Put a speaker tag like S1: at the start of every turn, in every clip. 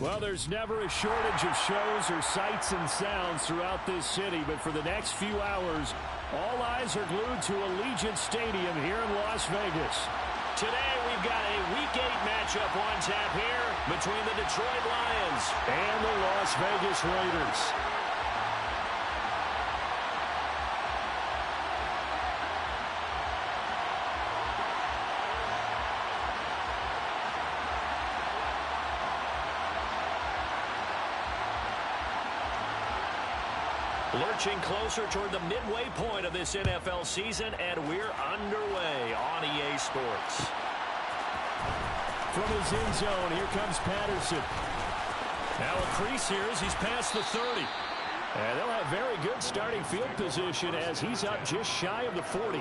S1: Well, there's never a shortage of shows or sights and sounds throughout this city, but for the next few hours, all eyes are glued to Allegiant Stadium here in Las Vegas.
S2: Today, we've got a Week 8 matchup on tap here between the Detroit Lions
S1: and the Las Vegas Raiders.
S2: Lurching closer toward the midway point of this NFL season, and we're underway on EA Sports.
S1: From his end zone, here comes Patterson. Now a crease here as he's past the 30. And they'll have very good starting field position as he's up just shy of the 40.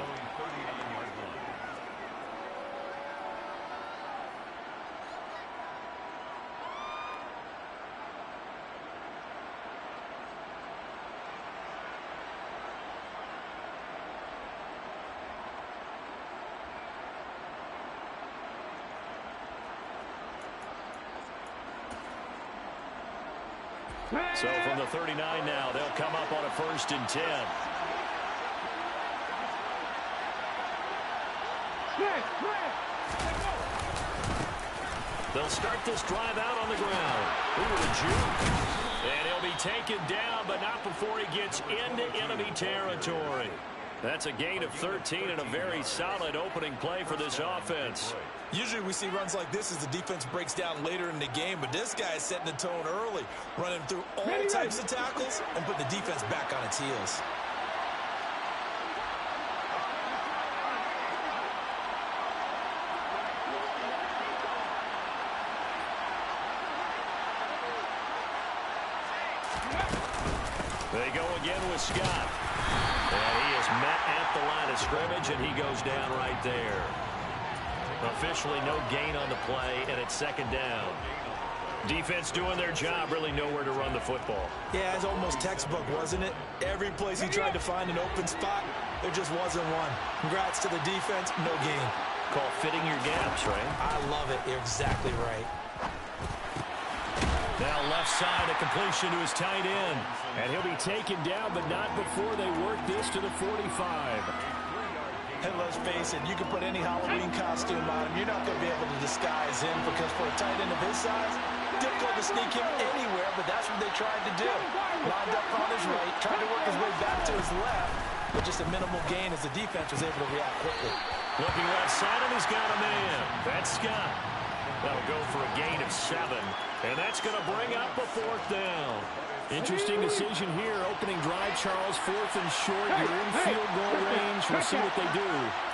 S1: So from the 39 now, they'll come up on a 1st and 10. They'll start this drive out on the ground. Ooh, a juke. And he'll be taken down, but not before he gets into enemy territory. That's a gain of 13 and a very solid opening play for this offense.
S3: Usually we see runs like this as the defense breaks down later in the game, but this guy is setting the tone early, running through all types of tackles and putting the defense back on its heels.
S1: They go again with Scott. And he is met at the line of scrimmage, and he goes down right there. Officially no gain on the play, and it's 2nd down. Defense doing their job, really nowhere to run the football.
S3: Yeah, it's almost textbook, wasn't it? Every place he tried to find an open spot, there just wasn't one. Congrats to the defense, no gain.
S1: Call fitting your gaps, right?
S3: I love it. You're exactly right.
S1: Now left side, a completion to his tight end. And he'll be taken down, but not before they work this to the 45.
S3: And let's face it, you can put any Halloween costume on him. You're not going to be able to disguise him because for a tight end of his size, difficult to sneak him anywhere, but that's what they tried to do. Lined up on his right, tried to work his way back to his left, but just a minimal gain as the defense was able to react quickly.
S1: Looking left side, and he's got a man. That's Scott. That'll go for a gain of 7, and that's going to bring up a 4th down. Interesting decision here. Opening drive, Charles, 4th and short. You're in field goal range. We'll see what they do.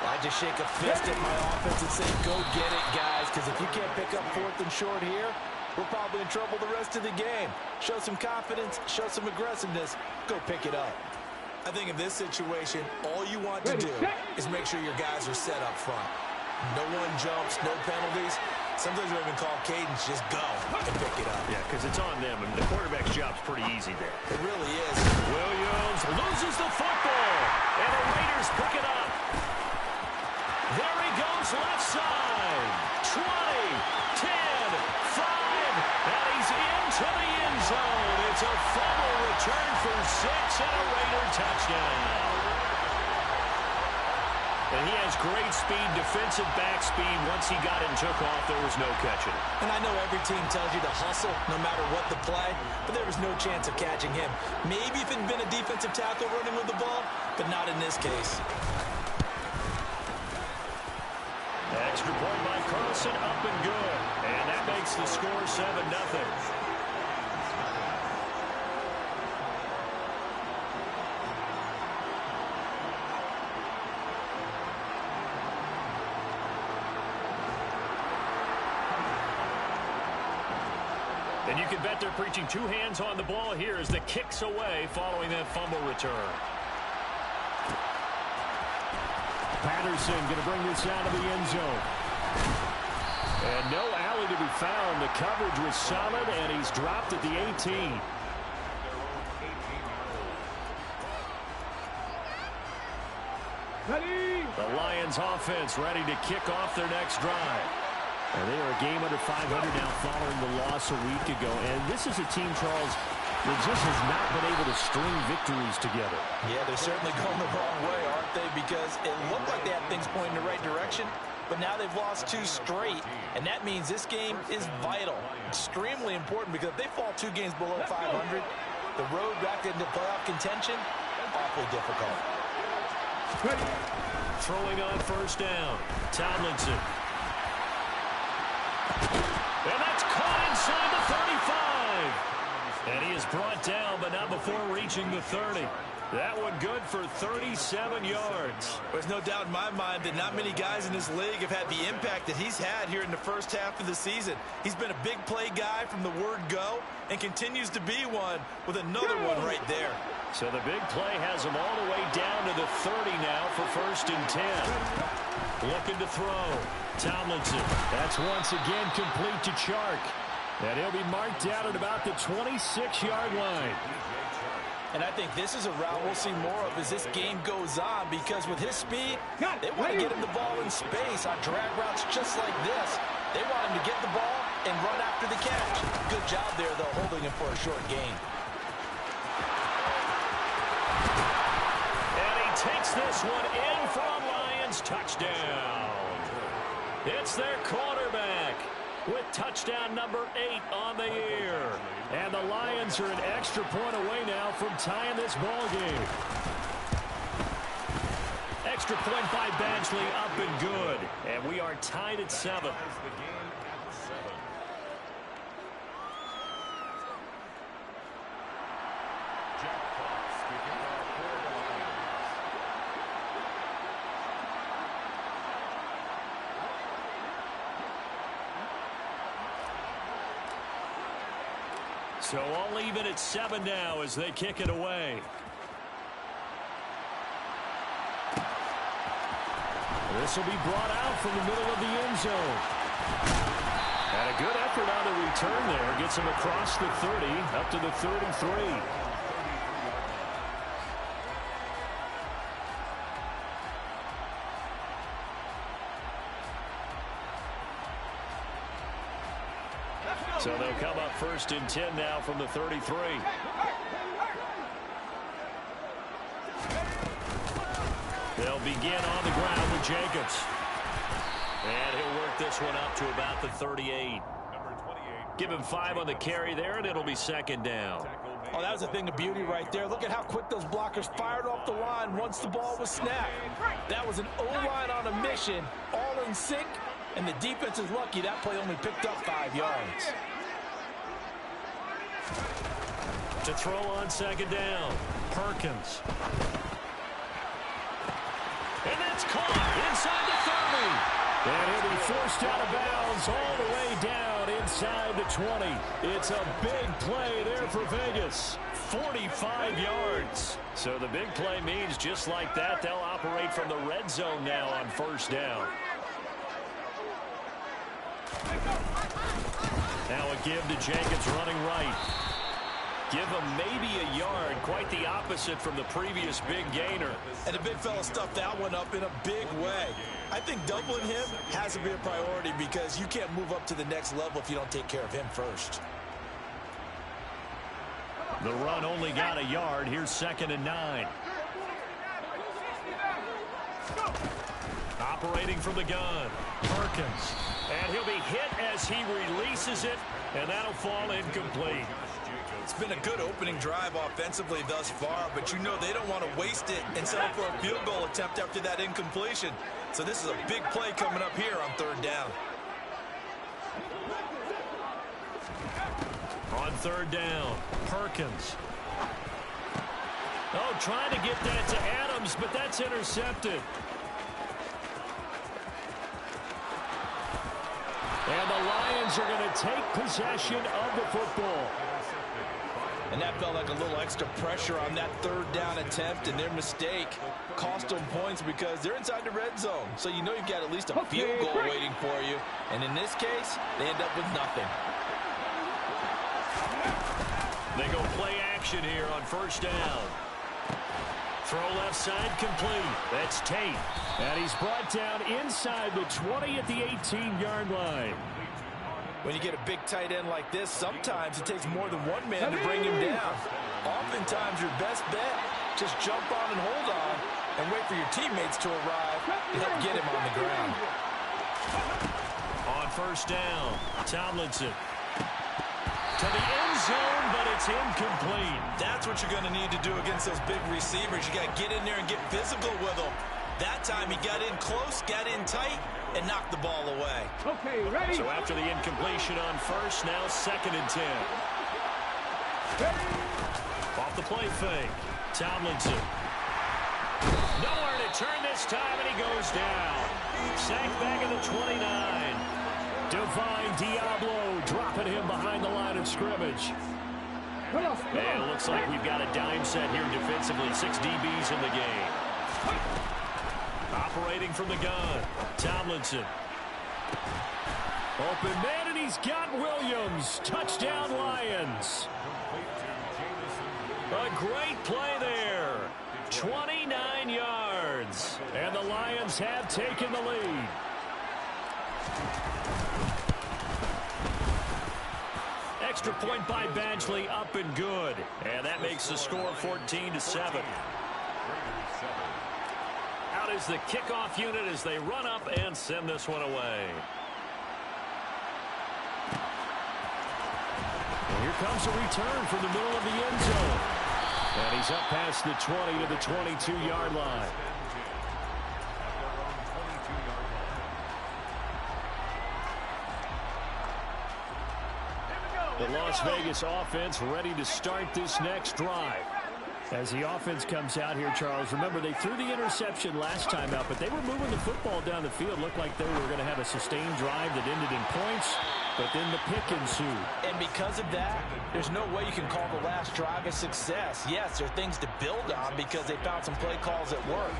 S3: I just shake a fist at my offense and say, go get it, guys, because if you can't pick up 4th and short here, we're probably in trouble the rest of the game. Show some confidence, show some aggressiveness, go pick it up. I think in this situation, all you want to do is make sure your guys are set up front. No one jumps, no penalties. Sometimes we even call cadence, just go and pick it up.
S1: Yeah, because it's on them, and the quarterback's job's pretty easy there.
S3: It really is.
S1: Williams loses the football, and the Raiders pick it up. There he goes left side. 20, 10, 5, and he's into the end zone. It's a fumble return for 6 and a Raider touchdown. And he has great speed, defensive back speed. Once he got it and took off, there was no catching it.
S3: And I know every team tells you to hustle no matter what the play, but there was no chance of catching him. Maybe if it had been a defensive tackle running with the ball, but not in this case.
S1: Extra point by Carlson, up and good. And that makes the score 7-0. And you can bet they're preaching 2 hands on the ball here as the kick's away following that fumble return. Patterson going to bring this out of the end zone. And no alley to be found. The coverage was solid, and he's dropped at the 18. The Lions offense ready to kick off their next drive. And they are a game under 500 now following the loss a week ago. And this is a team, Charles, that just has not been able to string victories together.
S3: Yeah, they're certainly going the wrong way, aren't they? Because it looked like they had things pointing in the right direction, but now they've lost 2 straight. And that means this game is vital, extremely important, because if they fall 2 games below 500, the road back into playoff contention, awfully difficult.
S2: Throwing on first down, Tomlinson. And that's caught inside the 35. And he is brought down, but not before reaching the 30. That one good for 37 yards.
S3: There's no doubt in my mind that not many guys in this league have had the impact that he's had here in the first half of the season. He's been a big play guy from the word go and continues to be one with another one right there.
S2: So the big play has him all the way down to the 30 now for 1st and 10. Looking to throw. Tomlinson. That's once again complete to Chark. And he'll be marked down at about the 26-yard line.
S3: And I think this is a route we'll see more of as this game goes on, because with his speed, they want to get him the ball in space on drag routes just like this. They want him to get the ball and run after the catch. Good job there, though, holding him for a short gain.
S2: And he takes this one in for a Lions touchdown. It's their quarterback with touchdown number 8 on the year. And the Lions are an extra point away now from tying this ball game. Extra point by Badgley, up and good. And we are tied at 7. So I'll leave it at 7 now as they kick it away. This will be brought out from the middle of the end zone. And a good effort on the return there. Gets him across the 30, up to the 33. So they'll come up 1st and 10 now from the 33. They'll begin on the ground with Jacobs. And he'll work this one up to about the 38. Give him 5 on the carry there, and it'll be 2nd down.
S3: Oh, that was a thing of beauty right there. Look at how quick those blockers fired off the line once the ball was snapped. That was an O-line on a mission, all in sync, and the defense is lucky that play only picked up 5 yards.
S2: To throw on 2nd down, Perkins. And that's caught inside the 30. And he'll be forced out of bounds all the way down inside the 20. It's a big play there for Vegas. 45 yards. So the big play means just like that, they'll operate from the red zone now on 1st down. Now a give to Jacobs running right. Give him maybe a yard, quite the opposite from the previous big gainer.
S3: And the big fella stuffed that one up in a big way. I think doubling him has to be a priority because you can't move up to the next level if you don't take care of him first.
S2: The run only got a yard. Here's 2nd and 9. Operating from the gun, Perkins. And he'll be hit as he releases it, and that'll fall incomplete.
S3: It's been a good opening drive offensively thus far, but you know they don't want to waste it and settle for a field goal attempt after that incompletion. So this is a big play coming up here on 3rd down.
S2: On 3rd down, Perkins. Oh, trying to get that to Adams, but that's intercepted. And the Lions are going to take possession of the football.
S3: And that felt like a little extra pressure on that 3rd down attempt, and their mistake cost them points because they're inside the red zone. So you know you've got at least a field goal waiting for you. And in this case, they end up with nothing.
S2: They go play action here on 1st down. Throw left side complete. That's Tate. And he's brought down inside the 20 at the 18-yard line.
S3: When you get a big tight end like this, sometimes it takes more than one man to bring him down. Oftentimes, your best bet, just jump on and hold on and wait for your teammates to arrive to help get him on the ground.
S2: On first down, Tomlinson. To the end zone, but it's incomplete.
S3: That's what you're going to need to do against those big receivers. You got to get in there and get physical with them. That time he got in close, got in tight, and knocked the ball away.
S1: Okay, ready?
S2: So after the incompletion on first, now 2nd and 10. Off the play fake. Tomlinson. Nowhere to turn this time, and he goes down. Sacked back at the 29. Divine Diablo dropping him behind the line of scrimmage. And it looks like we've got a dime set here defensively. 6 DBs in the game. Operating from the gun. Tomlinson. Open man, and he's got Williams. Touchdown, Lions. A great play there. 29 yards. And the Lions have taken the lead. Extra point by Badgley, up and good. And that makes the score 14-7. Out is the kickoff unit as they run up and send this one away. And here comes a return from the middle of the end zone. And he's up past the 20 to the 22-yard line. The Las Vegas offense ready to start this next drive. As the offense comes out here, Charles, remember they threw the interception last time out, but they were moving the football down the field. Looked like they were going to have a sustained drive that ended in points, but then the pick ensued.
S3: And because of that, there's no way you can call the last drive a success. Yes, there are things to build on because they found some play calls that work.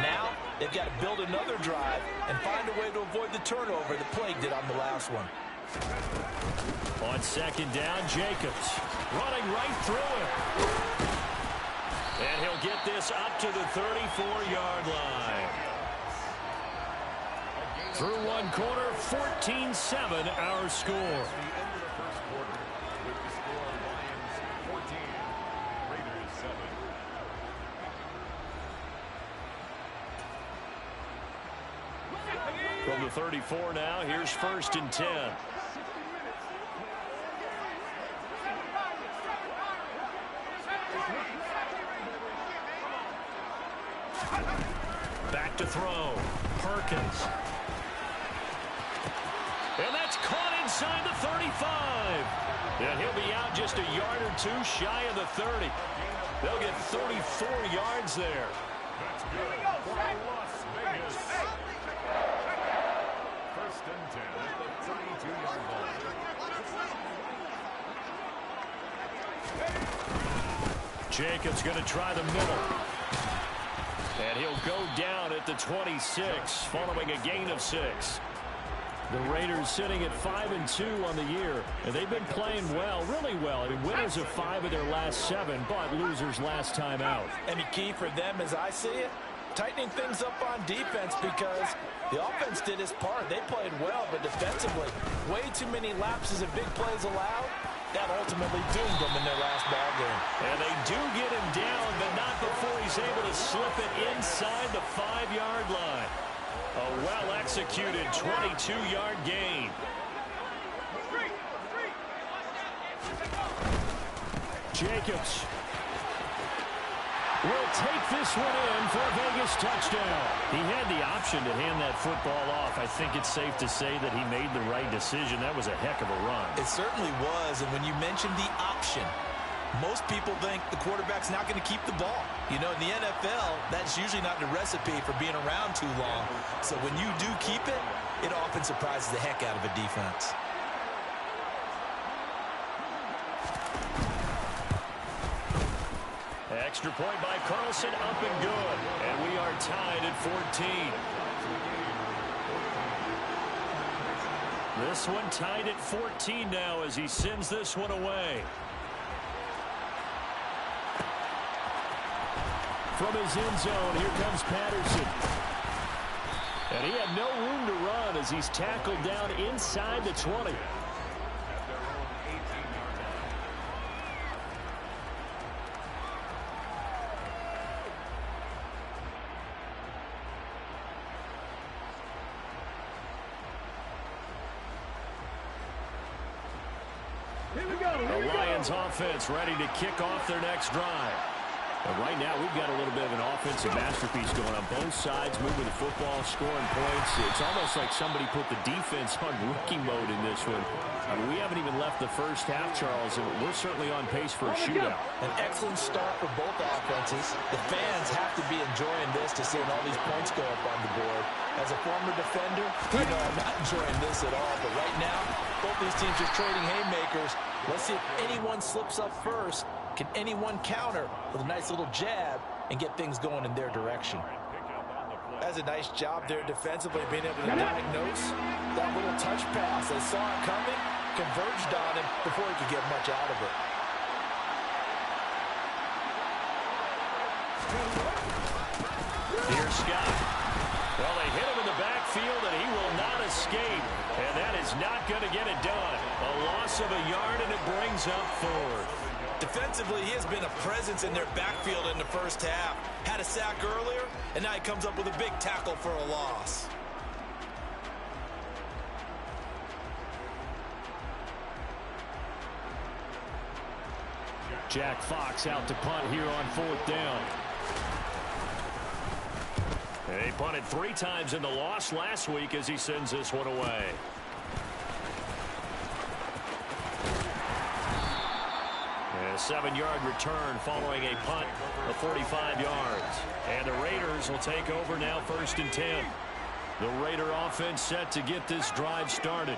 S3: Now, they've got to build another drive and find a way to avoid the turnover that Plague did on the last one.
S2: On 2nd down, Jacobs running right through it. And he'll get this up to the 34-yard line. Through one quarter, 14-7 our score. From the 34 now, here's 1st and 10. Back to throw. Perkins. And that's caught inside the 35. And he'll be out just a yard or two shy of the 30. They'll get 34 yards there.
S1: That's good for Las Vegas. 1st and 10 at the 32-yard line.
S2: Jacobs going to try the middle. And he'll go down at the 26, following a gain of 6. The Raiders sitting at 5-2 on the year, and they've been playing well, really well. I mean, winners of 5 of their last 7, but losers last time out.
S3: And the key for them, as I see it, tightening things up on defense because the offense did its part. They played well, but defensively, way too many lapses of big plays allowed. That ultimately doomed them in their last ball game.
S2: And they do get him down, but not before he's able to slip it inside the 5-yard line. A well-executed 22-yard gain. Jacobs will take this one in for a Vegas touchdown. He had the option to hand that football off. I think it's safe to say that he made the right decision. That was a heck of a run.
S3: It certainly was, and when you mentioned the option, most people think the quarterback's not going to keep the ball. You know, in the NFL, that's usually not the recipe for being around too long. So when you do keep it, it often surprises the heck out of a defense.
S2: Extra point by Carlson, up and good. And we are tied at 14. This one tied at 14 now as he sends this one away. from his end zone. Here comes Patterson. And he had no room to run as he's tackled down inside the 20. The Lions offense ready to kick off their next drive. And right now, we've got a little bit of an offensive masterpiece going on both sides, moving the football, scoring points. It's almost like somebody put the defense on rookie mode in this one. I mean, we haven't even left the first half, Charles, and we're certainly on pace for a shootout.
S3: An excellent start for both offenses. The fans have to be enjoying this to seeing all these points go up on the board. As a former defender, you know I'm not enjoying this at all. But right now, both these teams are trading haymakers. Let's see if anyone slips up first. Can anyone counter with a nice little jab and get things going in their direction? That's a nice job there defensively, being able to diagnose that little touch pass. They saw it coming, converged on him before he could get much out of it.
S2: Here's Scott. Well, they hit him in the backfield, and he will not escape. And that is not going to get it done. A loss of a yard, and it brings up 4th.
S3: Defensively, he has been a presence in their backfield in the first half. Had a sack earlier, and now he comes up with a big tackle for a loss.
S2: Jack Fox out to punt here on 4th down. They punted 3 times in the loss last week as he sends this one away. A 7-yard return following a punt of 45 yards. And the Raiders will take over now 1st and 10. The Raider offense set to get this drive started.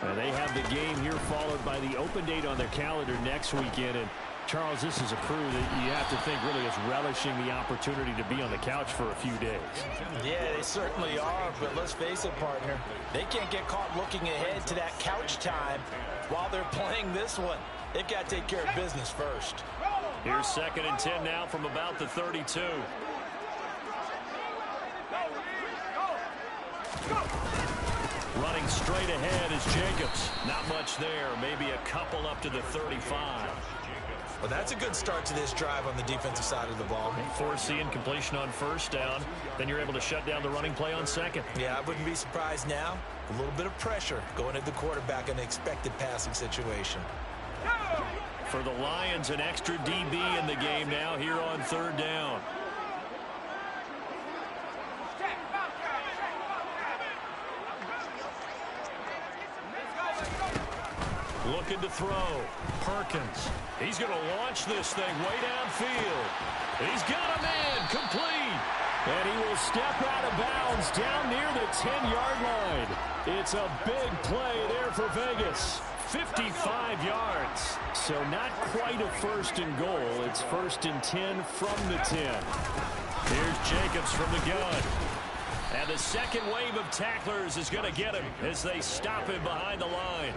S2: And they have the game here followed by the open date on their calendar next weekend. And Charles, this is a crew that you have to think really is relishing the opportunity to be on the couch for a few days.
S3: Yeah, they certainly are, but let's face it, partner. They can't get caught looking ahead to that couch time while they're playing this one. They've got to take care of business first.
S2: Here's 2nd and 10 now from about the 32. Running straight ahead is Jacobs. Not much there. Maybe a couple up to the 35.
S3: Well, that's a good start to this drive on the defensive side of the ball.
S2: Force the incompletion on 1st down. Then you're able to shut down the running play on 2nd.
S3: Yeah, I wouldn't be surprised now. A little bit of pressure going at the quarterback in an expected passing situation.
S2: For the Lions, an extra DB in the game now here on 3rd down. Looking to throw. Perkins. He's going to launch this thing way downfield. He's got a man complete. And he will step out of bounds down near the 10-yard line. It's a big play there for Vegas. 55 yards. So not quite a 1st and goal. It's 1st and 10 from the 10. Here's Jacobs from the gun. And the second wave of tacklers is going to get him as they stop him behind the line.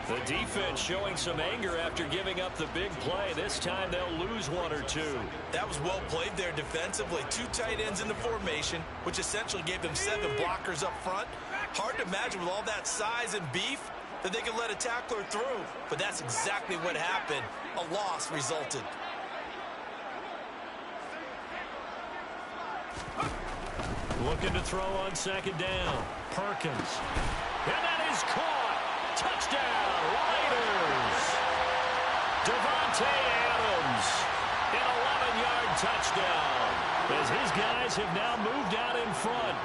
S2: The defense showing some anger after giving up the big play. This time they'll lose 1 or 2.
S3: That was well played there defensively. 2 tight ends in the formation, which essentially gave them 7 blockers up front. Hard to imagine with all that size and beef that they could let a tackler through. But that's exactly what happened. A loss resulted.
S2: Looking to throw on 2nd down. Perkins. And that is caught. Touchdown, Raiders. Devontae Adams. An 11-yard touchdown. As his guys have now moved out in front.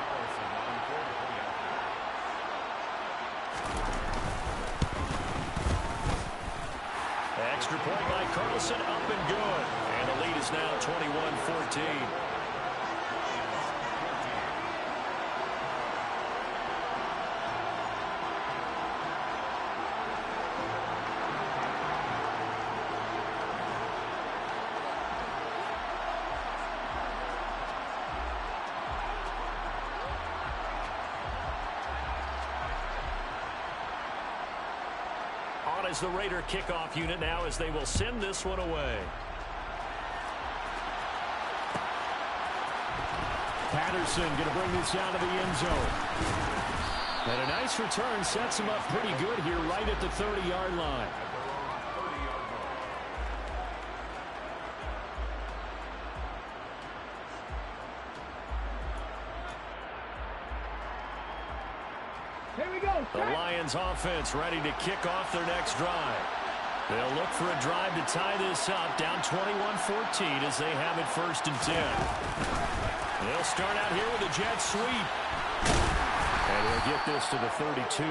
S2: Extra point by Carlson, up and good. And the lead is now 21-14. As the Raider kickoff unit now as they will send this one away. Patterson going to bring this out of the end zone. And a nice return sets him up pretty good here right at the 30-yard line.
S4: Here we go.
S2: The Lions offense ready to kick off their next drive. They'll look for a drive to tie this up, down 21-14 as they have it 1st and 10. They'll start out here with a jet sweep. And he'll get this to the 32.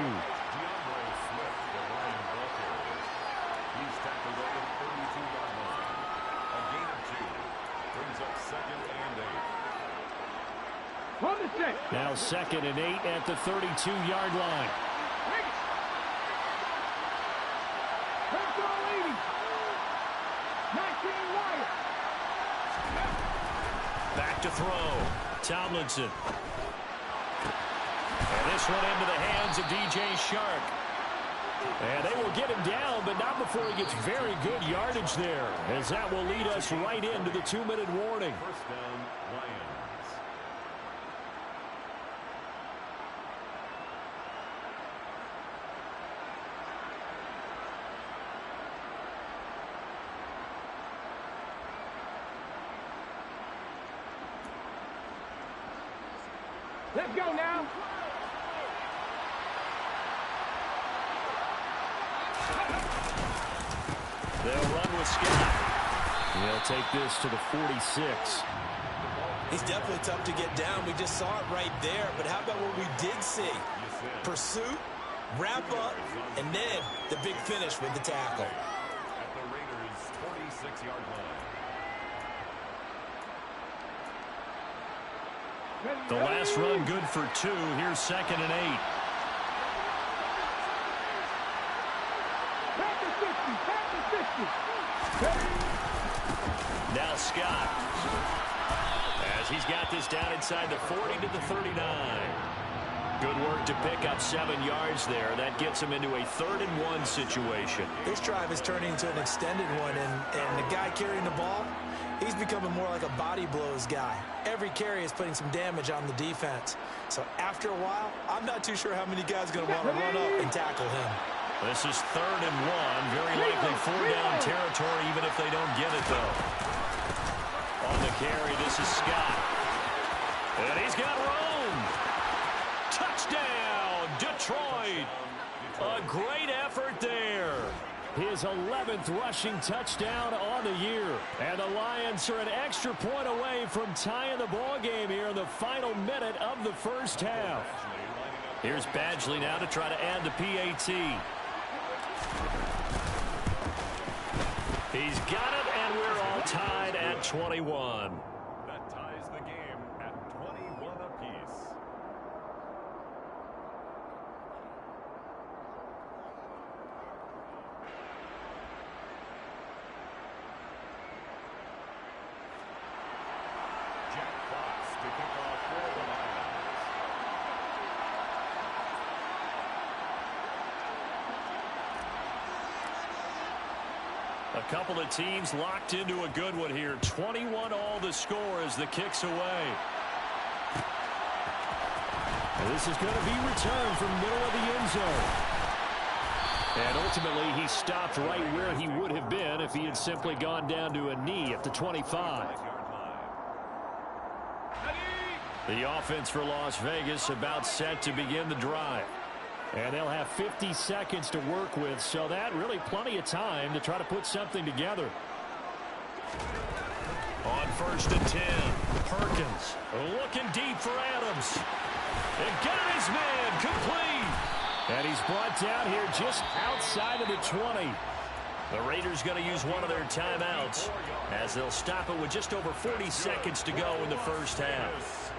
S2: Now 2nd and 8 at the 32-yard line. Back to throw. Tomlinson. And this one into the hands of DJ Shark. And they will get him down, but not before he gets very good yardage there, as that will lead us right into the 2-minute warning.
S5: First down, Lions.
S4: Let's go now.
S2: They'll run with Scott. He'll take this to the 46.
S3: He's definitely tough to get down. We just saw it right there. But how about what we did see? Pursuit, wrap up, and then the big finish with the tackle.
S5: At the Raiders' 46-yard line.
S2: The last run good for 2. Here's 2nd and 8. Now Scott. As he's got this down inside the 40 to the 39. Good work to pick up 7 yards there. That gets him into a 3rd and 1 situation.
S3: This drive is turning into an extended one, and the guy carrying the ball, he's becoming more like a body blows guy. Every carry is putting some damage on the defense. So after a while, I'm not too sure how many guys are going to want to run up and tackle him.
S2: This is 3rd and 1. Very likely 4-down territory, even if they don't get it, though. On the carry, this is Scott. And he's got room. Touchdown, Detroit. A great effort there. His 11th rushing touchdown on the year. And the Lions are an extra point away from tying the ball game here in the final minute of the first half. Here's Badgley now to try to add the PAT. He's got it, and we're all tied at 21.
S5: That ties the game at 21 apiece. Jack Fox to kick off for the Lions.
S2: A couple of teams locked into a good one here. 21 all the score as the kick's away. And this is going to be returned from middle of the end zone. And ultimately, he stopped right where he would have been if he had simply gone down to a knee at the 25. The offense for Las Vegas about set to begin the drive. And they'll have 50 seconds to work with, so that really plenty of time to try to put something together. On 1st and 10, Perkins looking deep for Adams. And got his man complete. And he's brought down here just outside of the 20. The Raiders going to use one of their timeouts as they'll stop it with just over 40 seconds to go in the first half.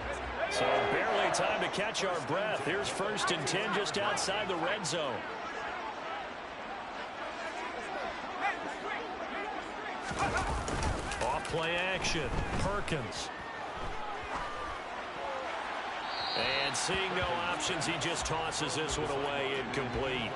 S2: So barely time to catch our breath. Here's 1st and 10 just outside the red zone. Off play action. Perkins. And seeing no options, he just tosses this one away incomplete.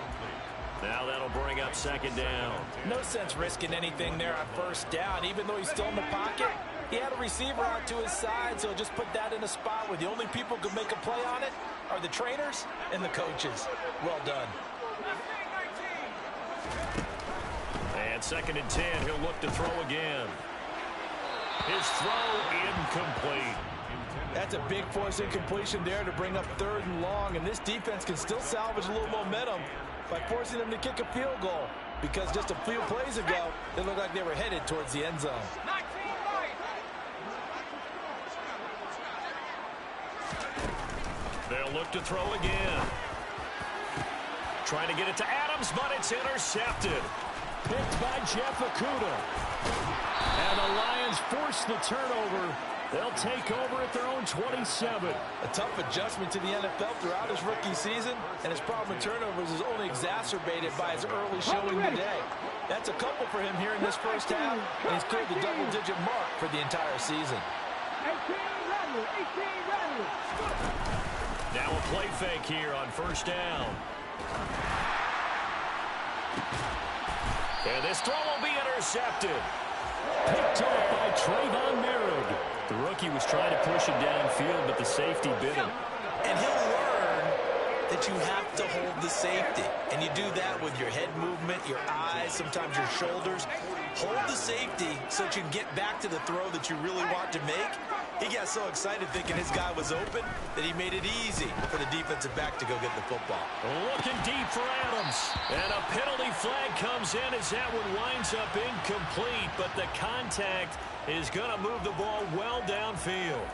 S2: Now that'll bring up 2nd down.
S3: No sense risking anything there on 1st down. Even though he's still in the pocket, He had a receiver out to his side, so just put that in a spot where the only people who can make a play on it are the trainers and the coaches. Well done.
S2: And 2nd and 10, he'll look to throw again. His throw incomplete.
S3: That's a big force incompletion there to bring up 3rd and long, and this defense can still salvage a little momentum by forcing them to kick a field goal, because just a few plays ago, it looked like they were headed towards the end zone.
S2: They'll look to throw again. Trying to get it to Adams, but it's intercepted. Picked by Jeff Okudah. And the Lions force the turnover. They'll take over at their own 27.
S3: A tough adjustment to the NFL throughout his rookie season, and his problem with turnovers is only exacerbated by his early showing today. That's a couple for him here in this first half, and he's cleared the double-digit mark for the entire season.
S4: 18 Rattler.
S2: Now a play fake here on 1st down. And this throw will be intercepted. Picked off by Trayvon Merritt. The rookie was trying to push him downfield, but the safety bit him.
S3: And he'll learn that you have to hold the safety. And you do that with your head movement, your eyes, sometimes your shoulders. Hold the safety so that you can get back to the throw that you really want to make. He got so excited thinking his guy was open that he made it easy for the defensive back to go get the football.
S2: Looking deep for Adams. And a penalty flag comes in as that one winds up incomplete, but the contact is going to move the ball well downfield.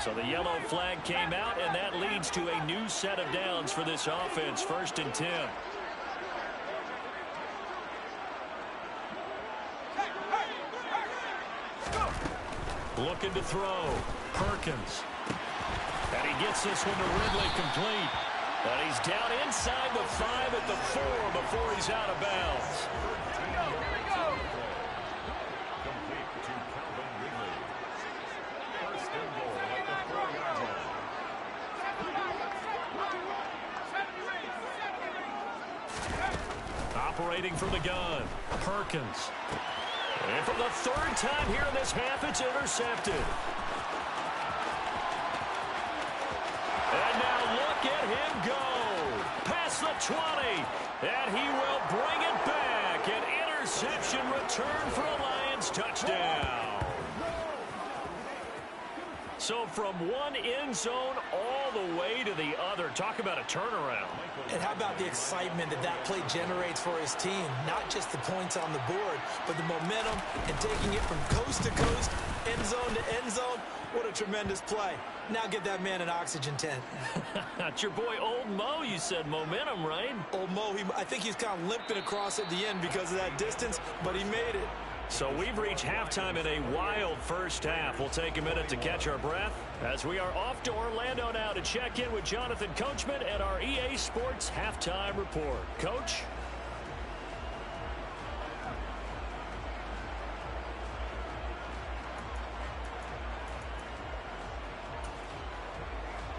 S2: So the yellow flag came out, and that leads to a new set of downs for this offense. 1st and 10. Looking to throw. Perkins. And he gets this one to Ridley complete. And he's down inside the 5 at the 4 before he's out of bounds. Operating from the gun, Perkins. And for the 3rd time here in this half, it's intercepted. And now look at him go. Past the 20. And he will bring it back. An interception return for a Lions touchdown. So from one end zone all the way to the other. Talk about a turnaround.
S3: And how about the excitement that that play generates for his team? Not just the points on the board, but the momentum and taking it from coast to coast, end zone to end zone. What a tremendous play. Now get that man an oxygen tent.
S2: It's your boy Old Mo, you said momentum, right?
S3: Old Mo, I think he's kind of limping across at the end because of that distance, but he made it.
S2: So we've reached halftime in a wild first half. We'll take a minute to catch our breath as we are off to Orlando now to check in with Jonathan Coachman at our EA Sports Halftime Report. Coach?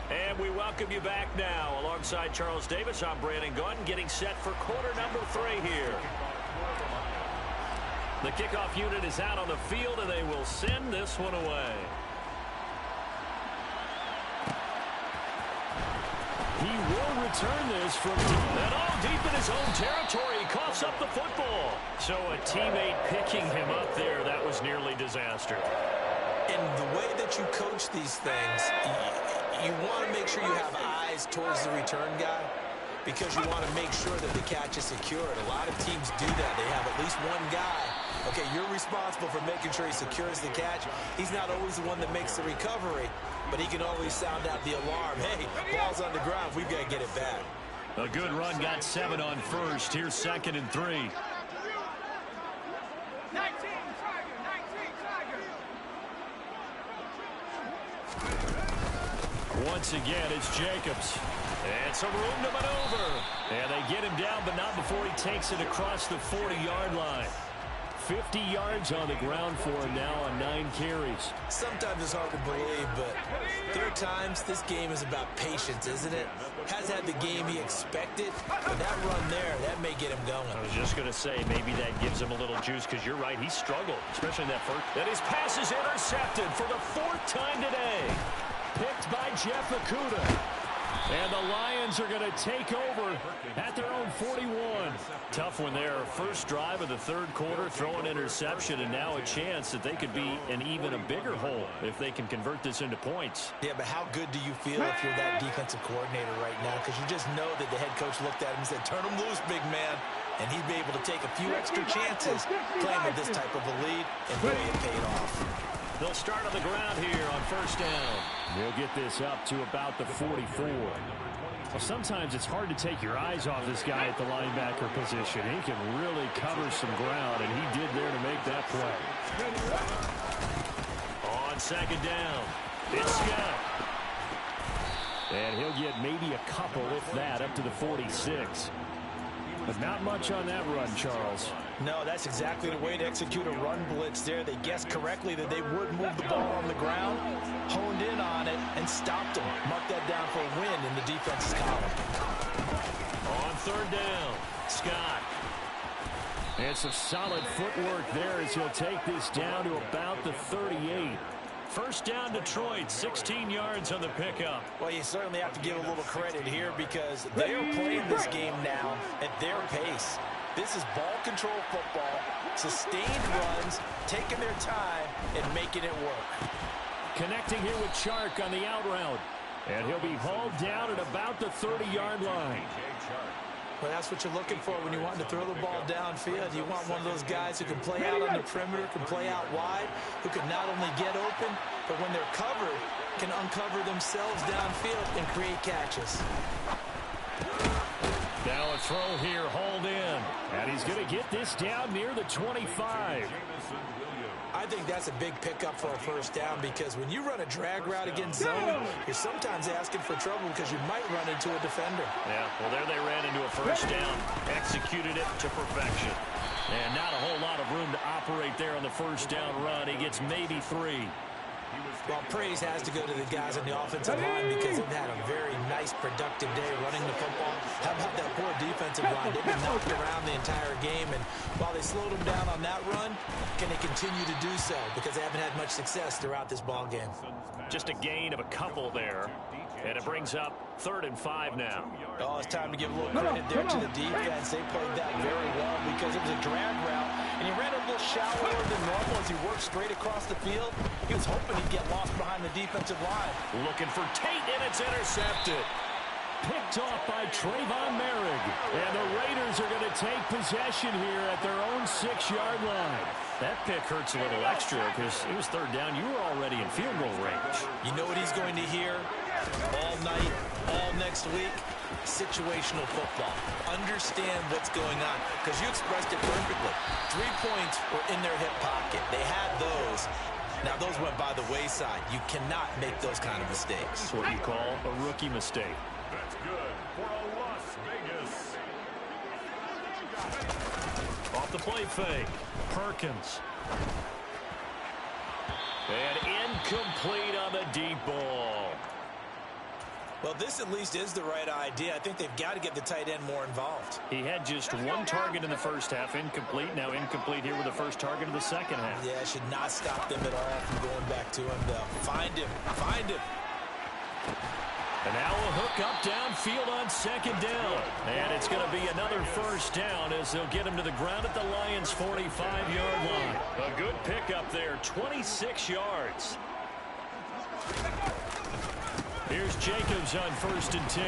S2: And we welcome you back now. Alongside Charles Davis, I'm Brandon Gaudin, getting set for quarter number 3 here. The kickoff unit is out on the field, and they will send this one away. He will return this from deep. And all deep in his own territory. He coughs up the football. So a teammate picking him up there, that was nearly disaster.
S3: And the way that you coach these things, you want to make sure you have eyes towards the return guy, because you want to make sure that the catch is secured. A lot of teams do that. They have at least one guy. Okay, you're responsible for making sure he secures the catch. He's not always the one that makes the recovery, but he can always sound out the alarm. Hey, ball's on the ground. We've got to get it back.
S2: A good run, got 7 on first. Here's 2nd and 3.
S4: 19 Tiger.
S2: Once again, it's Jacobs. And some room to maneuver. And they get him down, but not before he takes it across the 40-yard line. 50 yards on the ground for him now on 9 carries.
S3: Sometimes it's hard to believe, but there are times this game is about patience, isn't it? Has had the game he expected, but that run there, that may get him going.
S1: I was just going to say, maybe that gives him a little juice, because you're right, he struggled, especially in that first. That his pass is intercepted for the 4th time today. Picked by Jeff Okudah. And the Lions are going to take over at their own 41. Tough one there. First drive of the 3rd quarter, throw an interception, and now a chance that they could be in even a bigger hole if they can convert this into points.
S3: Yeah, but how good do you feel if you're that defensive coordinator right now? Because you just know that the head coach looked at him and said, turn him loose, big man. And he'd be able to take a few extra chances playing with this type of a lead, and boy, it paid off.
S1: They'll start on the ground here on 1st down.
S2: They'll get this up to about the 44. Well, sometimes it's hard to take your eyes off this guy at the linebacker position. He can really cover some ground, and he did there to make that play.
S1: On 2nd down, it's Scott.
S2: And he'll get maybe a couple, if that, up to the 46. But not much on that run, Charles.
S3: No, that's exactly the way to execute a run blitz there. They guessed correctly that they would move the ball on the ground, honed in on it, and stopped them. Mark that down for a win in the defense's column.
S1: On 3rd down, Scott.
S2: And some solid footwork there as he'll take this down to about the 38.
S1: 1st down, Detroit, 16 yards on the pickup.
S3: Well, you certainly have to give a little credit here because they are playing this game now at their pace. This is ball control football, sustained runs, taking their time, and making it work.
S2: Connecting here with Chark on the out route. And he'll be hauled down at about the 30-yard line.
S3: Well, that's what you're looking for when you want to throw the ball downfield. You want one of those guys who can play out on the perimeter, can play out wide, who can not only get open, but when they're covered, can uncover themselves downfield and create catches.
S2: Now a throw here, hauled in. And he's going to get this down near the 25.
S3: I think that's a big pickup for a 1st down because when you run a drag route against zone, you're sometimes asking for trouble because you might run into a defender.
S1: Yeah, well, there they ran into a 1st down, executed it to perfection. And not a whole lot of room to operate there on the 1st down run. He gets maybe 3.
S3: Well, praise has to go to the guys on the offensive line because they've had a very nice, productive day running the football. How about that poor defensive line? They've been knocked around the entire game, and while they slowed them down on that run, can they continue to do so? Because they haven't had much success throughout this ball game.
S1: Just a gain of a couple there, and it brings up 3rd and 5 now.
S3: Oh, it's time to give a little credit there to the defense. They played that very well because it was a drag route, and he ran a little shallower than normal as he worked straight across the field. He was hoping he'd get lost behind the defensive line.
S1: Looking for Tate, and it's intercepted.
S2: Picked off by Trayvon Merrick. And the Raiders are going to take possession here at their own 6-yard line.
S1: That pick hurts a little extra because it was 3rd down. You were already in field goal range.
S3: You know what he's going to hear all night, all next week? Situational football. Understand what's going on because you expressed it perfectly. 3 points were in their hip pocket. They had those. Now, those went by the wayside. You cannot make those kind of mistakes.
S1: That's what you call a rookie mistake.
S5: That's good for a Las Vegas.
S1: Off the play fake. Perkins. And incomplete on the deep ball.
S3: Well, this at least is the right idea. I think they've got to get the tight end more involved.
S1: He had just 1 target in the 1st half, incomplete. Now incomplete here with the 1st target of the 2nd half.
S3: Yeah, it should not stop them at all from going back to him, though. Find him. Find him.
S1: And now a hook up downfield on 2nd down. And it's going to be another 1st down as they'll get him to the ground at the Lions' 45-yard line. A good pickup there, 26 yards. Here's Jacobs on 1st and 10.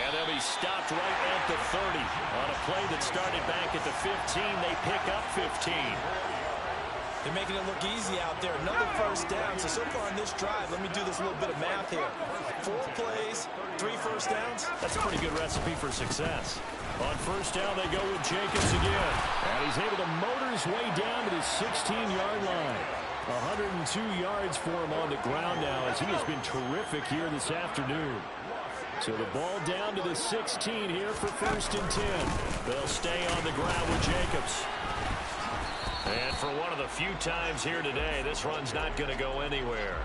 S1: And they'll be stopped right at the 30. On a play that started back at the 15, they pick up 15.
S3: They're making it look easy out there. Another 1st down. So far on this drive, let me do this little bit of math here. 4 plays, 3 1st downs.
S1: That's a pretty good recipe for success. On 1st down, they go with Jacobs again.
S2: And he's able to motor his way down to the 16-yard line. 102 yards for him on the ground now as he has been terrific here this afternoon. So the ball down to the 16 here for 1st and 10. They'll stay on the ground with Jacobs.
S1: And for one of the few times here today, this run's not going to go anywhere.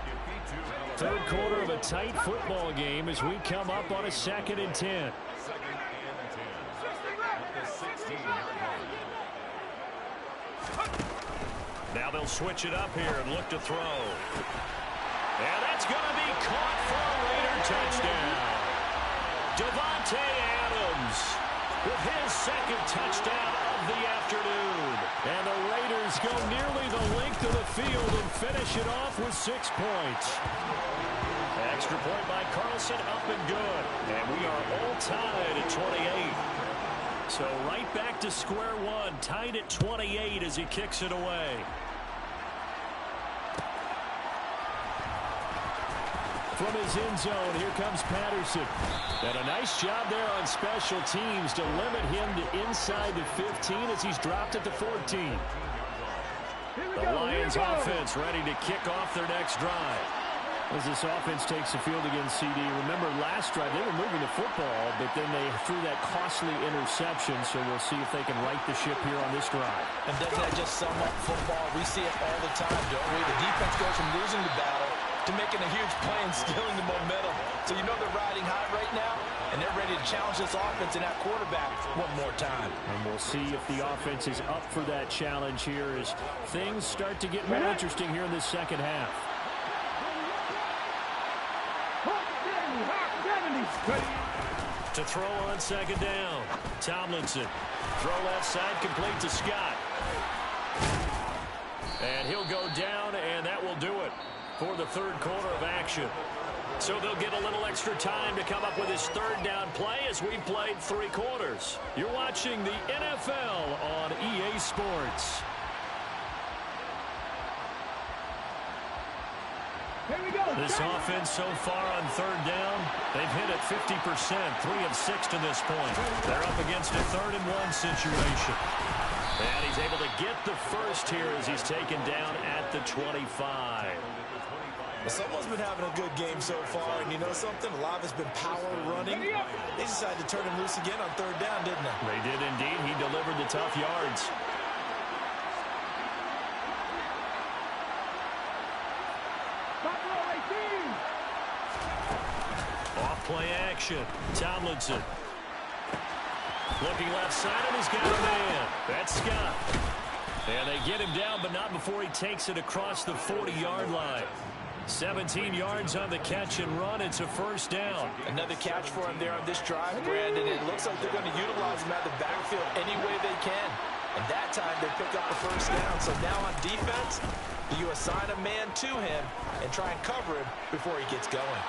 S2: 3rd quarter of a tight football game as we come up on a 2nd and 10.
S1: Now they'll switch it up here and look to throw. And that's going to be caught for a Raider touchdown. Davante Adams with his 2nd touchdown of the afternoon. And the Raiders go nearly the length of the field and finish it off with 6 points. Extra point by Carlson, up and good. And we are all tied at 28. So right back to square one, tied at 28 as he kicks it away.
S2: From his end zone, here comes Patterson. And a nice job there on special teams to limit him to inside the 15 as he's dropped at the 14.
S1: The Lions offense ready to kick off their next drive.
S2: As this offense takes the field against CD, remember last drive they were moving the football, but then they threw that costly interception, so we'll see if they can right the ship here on this drive.
S3: And doesn't that just sum up football? We see it all the time, don't we? The defense goes from losing the battle to making a huge play and stealing the momentum. So you know they're riding high right now, and they're ready to challenge this offense and that quarterback one more time.
S2: And we'll see if the offense is up for that challenge here as things start to get more interesting here in the second half.
S1: To throw on 2nd down. Tomlinson. Throw left side, complete to Scott. And he'll go down, and that will do it for the 3rd quarter of action. So they'll get a little extra time to come up with his 3rd down play as we played 3 quarters. You're watching the NFL on EA Sports. This offense so far on 3rd down, they've hit it 50%, 3 of 6 to this point. They're up against a 3rd and 1 situation. And he's able to get the first here as he's taken down at the 25.
S3: Well, someone's been having a good game so far, and you know something? A lot of it's been power running. They decided to turn him loose again on 3rd down, didn't they?
S1: They did indeed. He delivered the tough yards. Off-play action. Tomlinson. Looking left side, and he's got a man. That's Scott. And they get him down, but not before he takes it across the 40-yard line. 17 yards on the catch and run. It's a 1st down.
S3: Another catch for him there on this drive, Brandon. It looks like they're going to utilize him at the backfield any way they can. And that time they pick up the 1st down. So now on defense, you assign a man to him and try and cover him before he gets going.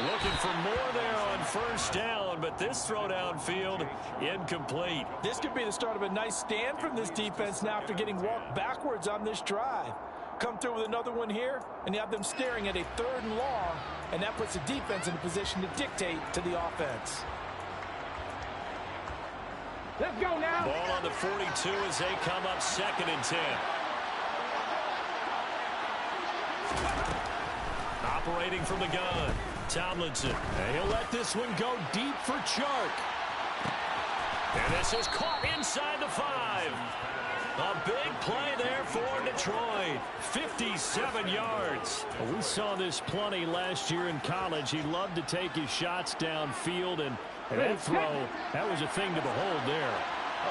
S1: Looking for more there on 1st down, but this throw downfield incomplete.
S3: This could be the start of a nice stand from this defense now after getting walked backwards on this drive. Come through with another one here, and you have them staring at a 3rd and long, and that puts the defense in a position to dictate to the offense.
S4: Let's go now.
S1: Ball on the 42 as they come up 2nd and 10. Operating from the gun. Tomlinson. And he'll let this one go deep for Chark. And this is caught inside the 5. A big play there for Detroit. 57 yards.
S2: Well, we saw this plenty last year in college. He loved to take his shots downfield, and that throw, that was a thing to behold there.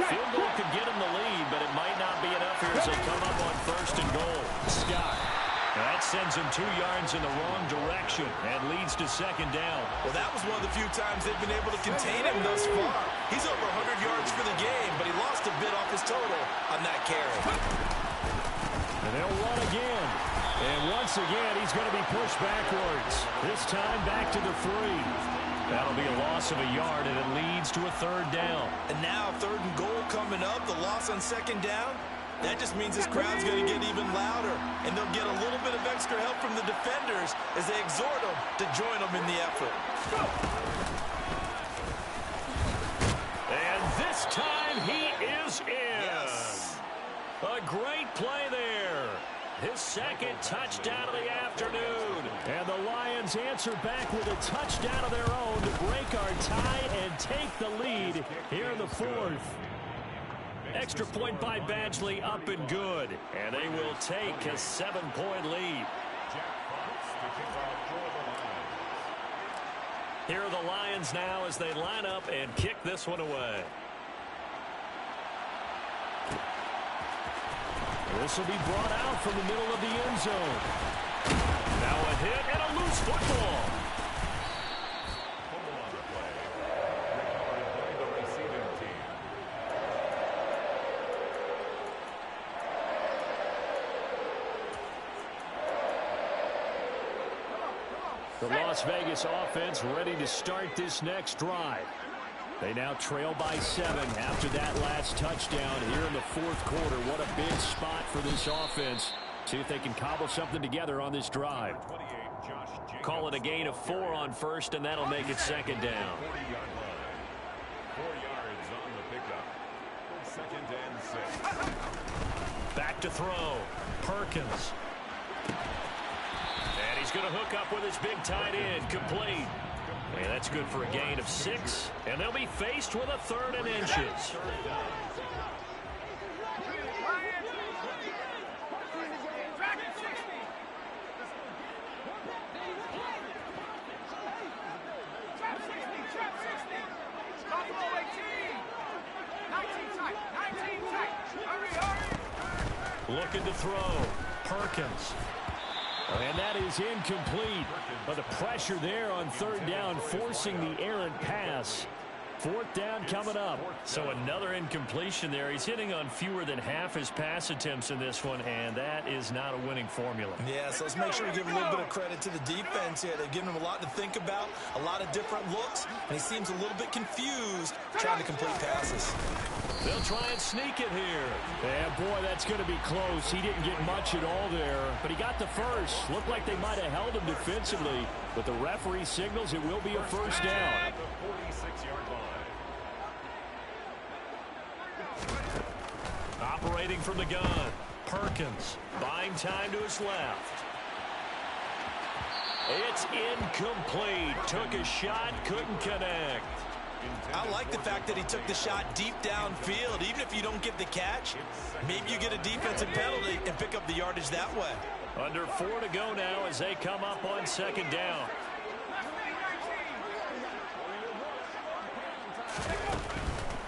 S1: Field goal could get him the lead, but it might not be enough here as they come up on 1st and goal. Scott. That sends him 2 yards in the wrong direction and leads to 2nd down.
S3: Well, that was one of the few times they've been able to contain him thus far. He's over 100 yards for the game, but he lost a bit off his total on that carry.
S2: And they'll run again. And once again, he's going to be pushed backwards. This time back to the 3.
S1: That'll be a loss of a yard, and it leads to a 3rd down.
S3: And now 3rd and goal coming up, the loss on 2nd down. That just means this crowd's going to get even louder, and they'll get a little bit of extra help from the defenders as they exhort them to join them in the effort.
S1: And this time he is in.
S3: Yes.
S1: A great play there. His 2nd touchdown of the afternoon.
S2: And the Lions Lions answer back with a touchdown of their own to break our tie and take the lead here in the fourth. Extra point by Badgley, up and good. And they will take a 7-point lead. Here are the Lions now as they line up and kick this one away. This will be brought out from the middle of the end zone. Now a hit and a loose football. The Las Vegas offense ready to start this next drive. They now trail by 7 after that last touchdown here in the fourth quarter. What a big spot for this offense. See if they can cobble something together on this drive. Call it a gain of 4 on first, and that'll make it second down.
S5: 4 yards on the pickup. Second and 6.
S2: Back to throw. Perkins. And he's going to hook up with his big tight end. Complete. And that's good for a gain of 6. And they'll be faced with a 3rd and inches. Looking to throw. Perkins. And that is incomplete. But the pressure there on 3rd down, forcing the errant pass. 4th down coming up. So another incompletion there. He's hitting on fewer than half his pass attempts in this one, and that is not a winning formula.
S3: Yeah, so let's make sure we give a little bit of credit to the defense here. They've given him a lot to think about, a lot of different looks, and he seems a little bit confused trying to complete passes.
S2: They'll try and sneak it here. And boy, that's going to be close. He didn't get much at all there, but he got the first. Looked like they might have held him defensively, but the referee signals it will be a first down.
S5: The 46-yard line.
S2: Operating from the gun, Perkins buying time to his left. It's incomplete. Took a shot, couldn't connect.
S3: I like the fact that he took the shot deep downfield. Even if you don't get the catch, maybe you get a defensive penalty and pick up the yardage that way.
S2: Under 4 to go now as they come up on 2nd down.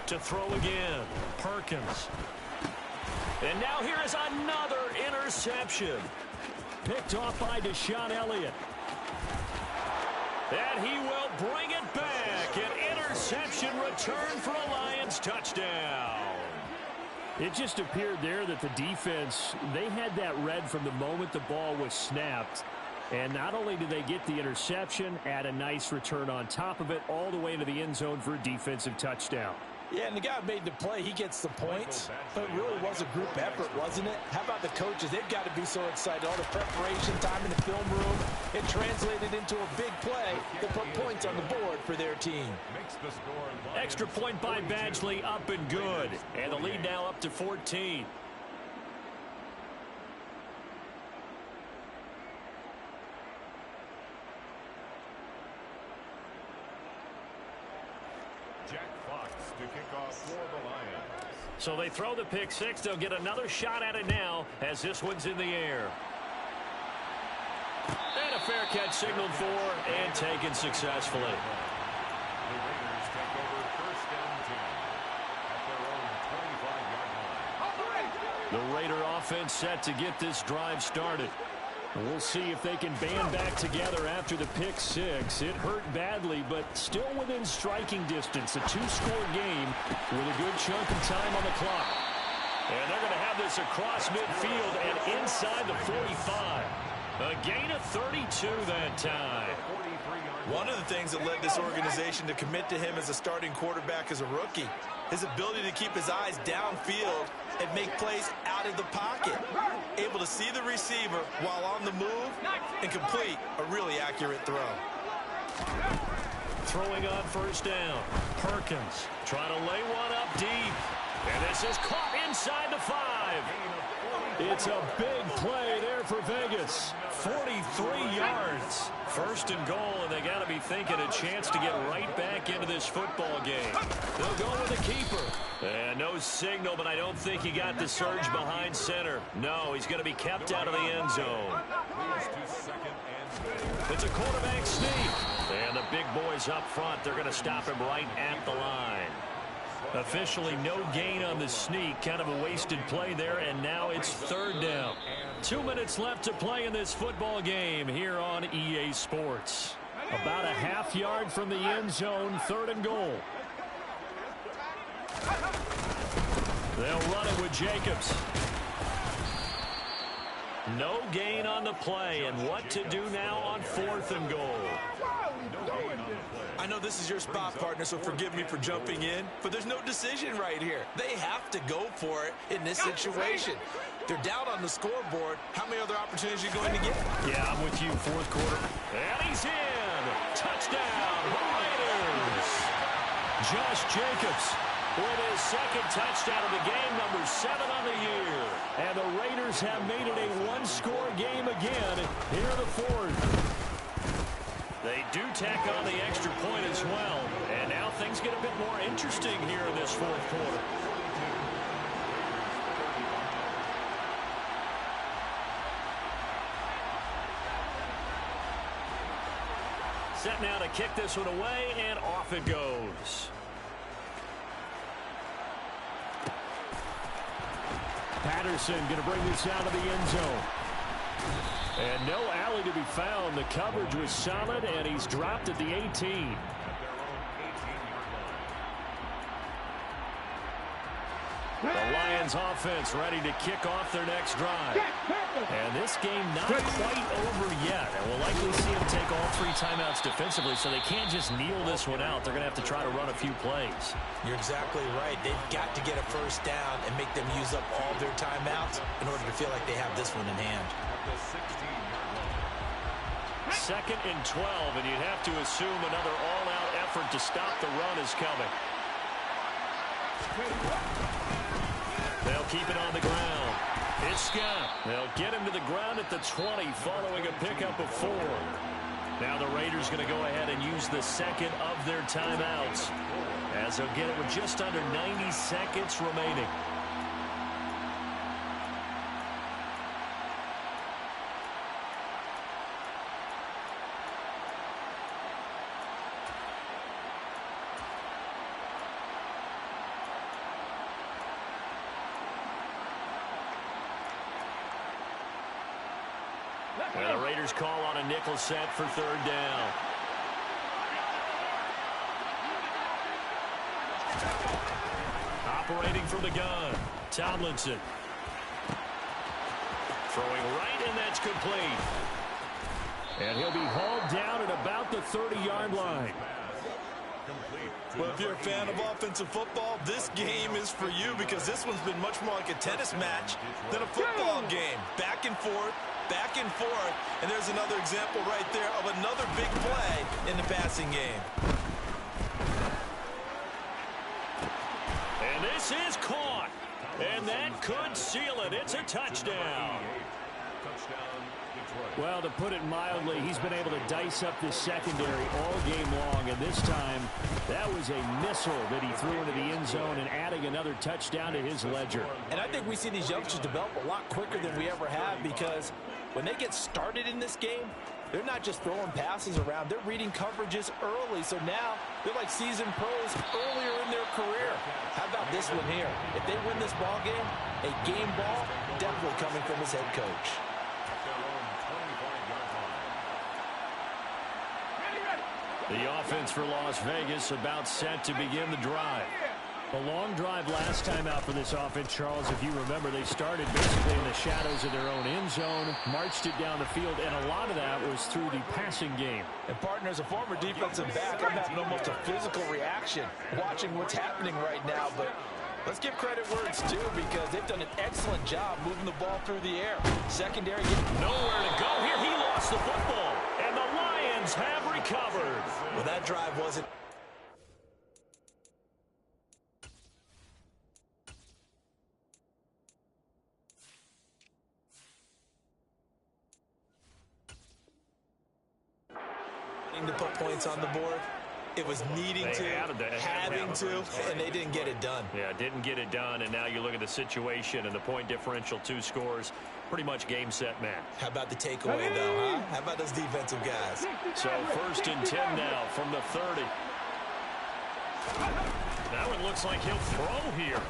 S2: To throw again, Perkins. And now here is another interception. Picked off by Deshaun Elliott. And he will bring it back. An interception return for a Lions touchdown. It just appeared there that the defense, they had that read from the moment the ball was snapped. And not only did they get the interception, add a nice return on top of it, all the way into the end zone for a defensive touchdown.
S3: Yeah, and the guy made the play. He gets the points. But it really was a group effort, wasn't it? How about the coaches? They've got to be so excited. All the preparation time in the film room. It translated into a big play that put points on the board for their team.
S2: Extra point by Badgley, up and good. And the lead now up to 14.
S5: To kick off for the Lions.
S2: So they throw the pick 6. They'll get another shot at it now as this one's in the air. And a fair catch signaled for and taken successfully.
S5: The Raiders take over 1st and 10 at their own 25-yard line.
S2: The Raider offense set to get this drive started. We'll see if they can band back together after the pick 6. It hurt badly, but still within striking distance. A 2-score game with a good chunk of time on the clock. And they're going to have this across midfield and inside the 45. A gain of 32 that time.
S3: One of the things that led this organization to commit to him as a starting quarterback as a rookie, his ability to keep his eyes downfield and make plays out of the pocket. Able to see the receiver while on the move and complete a really accurate throw.
S2: Throwing on 1st down. Perkins trying to lay one up deep.
S1: And this is caught inside the 5.
S2: It's a big play there for Vegas.
S1: 43 yards. First and goal, and they got to be thinking a chance to get right back into this football game. They'll go with the keeper. And no signal, but I don't think he got the surge behind center. No, he's going to be kept out of the end zone. It's a quarterback sneak. And the big boys up front, they're going to stop him right at the line. Officially no gain on the sneak. Kind of a wasted play there, and now it's third down. 2 minutes left to play in this football game here on EA Sports.
S2: About a half yard from the end zone, third and goal.
S1: They'll run it with Jacobs. No gain on the play, and what to do now on fourth and goal.
S3: I know this is your spot, partner, so forgive me for jumping in, but there's no decision right here. They have to go for it in this situation. They're down on the scoreboard. How many other opportunities are you going to get?
S1: Yeah, I'm with you. Fourth quarter. And he's in. Touchdown, Raiders. Josh Jacobs with his second touchdown of the game, number 7 on the year.
S2: And the Raiders have made it a one-score game again here in the fourth.
S1: They do tack on the extra point as well. And now things get a bit more interesting here in this fourth quarter. Set now to kick this one away, and off it goes.
S2: Patterson going to bring this out of the end zone. And no alley to be found. The coverage was solid, and he's dropped at the 18.
S1: The Lions offense ready to kick off their next drive. And this game not quite over yet. And we'll likely see them take all 3 timeouts defensively, so they can't just kneel this one out. They're going to have to try to run a few plays.
S3: You're exactly right. They've got to get a first down and make them use up all their timeouts in order to feel like they have this one in hand.
S1: Second and 12, and you'd have to assume another all-out effort to stop the run is coming. They'll keep it on the ground. It's Scott. They'll get him to the ground at the 20 following a pickup of 4. Now the Raiders going to go ahead and use the second of their timeouts, as they'll get it with just under 90 seconds remaining. And the Raiders call on a nickel set for third down. Operating from the gun, Tomlinson. Throwing right, and that's complete.
S2: And he'll be hauled down at about the 30-yard line.
S3: Well, if you're a fan of offensive football, this game is for you, because this one's been much more like a tennis match than a football game. Back and forth, and there's another example right there of another big play in the passing game.
S1: And this is caught, and that could seal it. It's a touchdown.
S2: Well, to put it mildly, he's been able to dice up this secondary all game long, and this time that was a missile that he threw into the end zone and adding another touchdown to his ledger.
S3: And I think we see these youngsters develop a lot quicker than we ever have, because when they get started in this game, they're not just throwing passes around. They're reading coverages early, so now they're like seasoned pros earlier in their career. How about this one here? If they win this ball game, a game ball definitely coming from his head coach.
S1: The offense for Las Vegas about set to begin the drive.
S2: A long drive last time out for this offense, Charles. If you remember, they started basically in the shadows of their own end zone, marched it down the field, and a lot of that was through the passing game.
S3: And, partner, as a former defensive back, I'm having almost a physical reaction watching what's happening right now. But let's give credit where it's due, because they've done an excellent job moving the ball through the air. Secondary getting
S1: nowhere to go here. He lost the football, and the Lions have recovered.
S3: Well, that drive wasn't. wanting to put points on the board. It was needing to, having to, and they didn't get it done.
S1: Yeah, didn't get it done, and now you look at the situation and the point differential, 2 scores, pretty much game, set, match.
S3: How about the takeaway, though, huh? How about those defensive guys?
S1: So 1st and 10 now from the 30. That one looks like he'll throw here.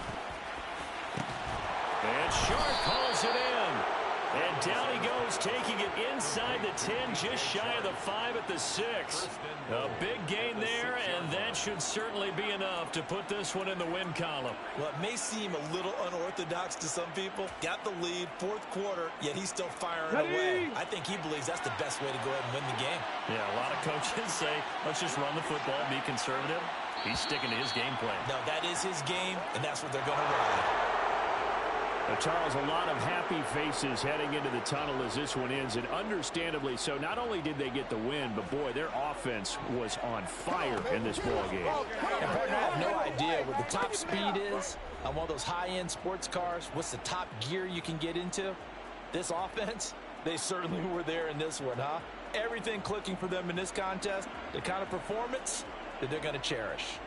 S1: And Sharp calls it in. And down he goes, taking it inside the 10, just shy of the 5 at the 6. A big gain there, and that should certainly be enough to put this one in the win column.
S3: Well, it may seem a little unorthodox to some people. Got the lead, 4th quarter, yet he's still firing away. I think he believes that's the best way to go ahead and win the game.
S1: Yeah, a lot of coaches say, let's just run the football, be conservative. He's sticking to his game plan.
S3: No, that is his game, and that's what they're going to run.
S2: Now, Charles, a lot of happy faces heading into the tunnel as this one ends, and understandably so. Not only did they get the win, but, boy, their offense was on fire in this ballgame.
S3: And, partner, I have no idea what the top speed is on one of those high-end sports cars. What's the top gear you can get into? This offense, they certainly were there in this one, huh? Everything clicking for them in this contest, the kind of performance that they're going to cherish.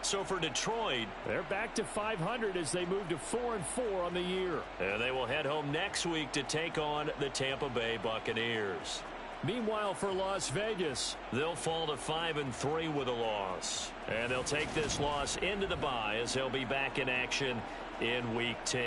S1: So for Detroit,
S2: they're back to 500 as they move to 4-4 on the year.
S1: And they will head home next week to take on the Tampa Bay Buccaneers.
S2: Meanwhile, for Las Vegas,
S1: they'll fall to 5-3 with a loss. And they'll take this loss into the bye as they'll be back in action in Week 10.